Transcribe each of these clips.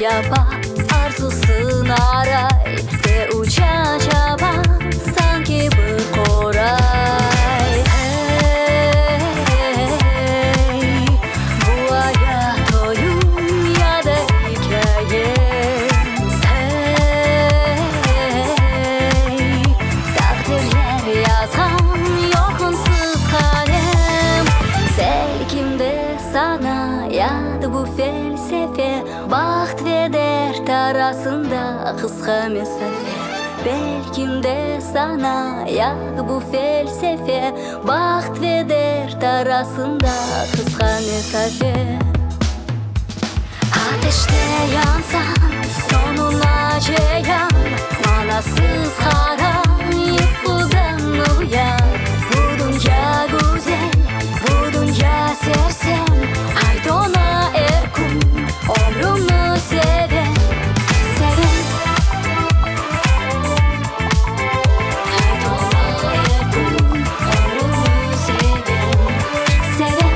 yapa, arzusunu aray ve uça çaba, sanki bir koray. Hey, bu hayat oyun ya da hikaye. Hey, takdirler yazan yokunsuz kalem. Belki de sana yadı bu felsefe, baxt ve dert arasında kısa mesafe. Belki de sana yadı bu felsefe, baxt ve dert arasında kısa mesafe. Ateşte yansan sonuna ceyan, manasız haram yıkıldan uyan. Bu dünya güzel, bu dünya sersem, haydi ona erkum, ömrümü seven. Seven, haydi ona erkum, ömrümü seven. Seven,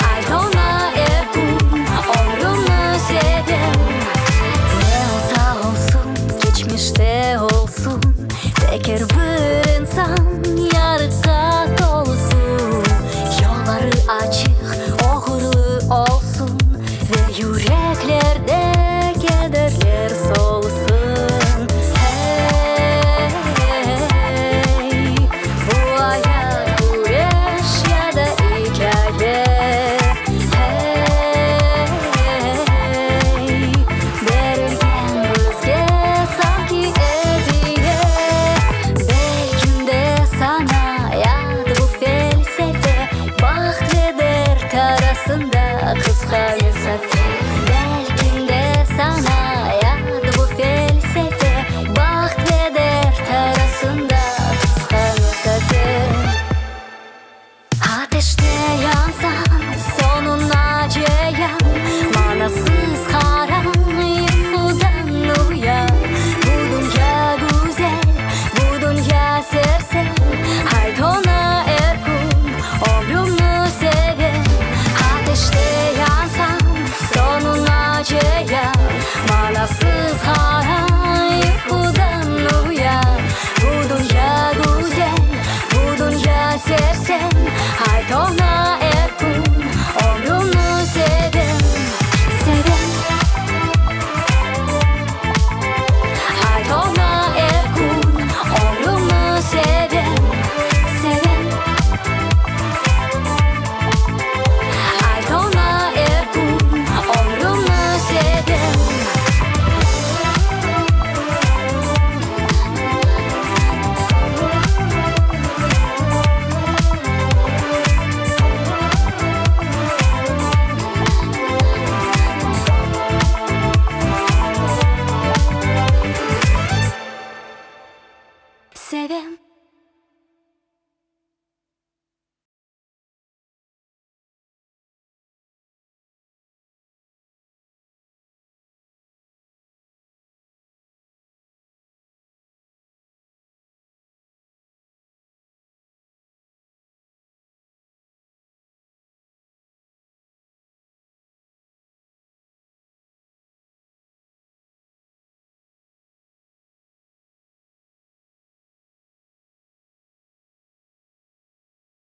haydi ona erkum, ömrümü seven. Ne olsa olsun, geçmişte olsun, bekar bir insan yarıka dolusun. Yolları açık, uğurlu olsun ve yüreklerde kederler solsun. Hey, bu hayat güreş ya da hikaye. Hey, verilgen bizge sanki hediye. Belki de sana yadı bu felsefe, baxt ve dert arasında kısa mesafe. Belki de sana yadı bu felsefe, baxt ve dert arasında kısa mesafe. Ateşte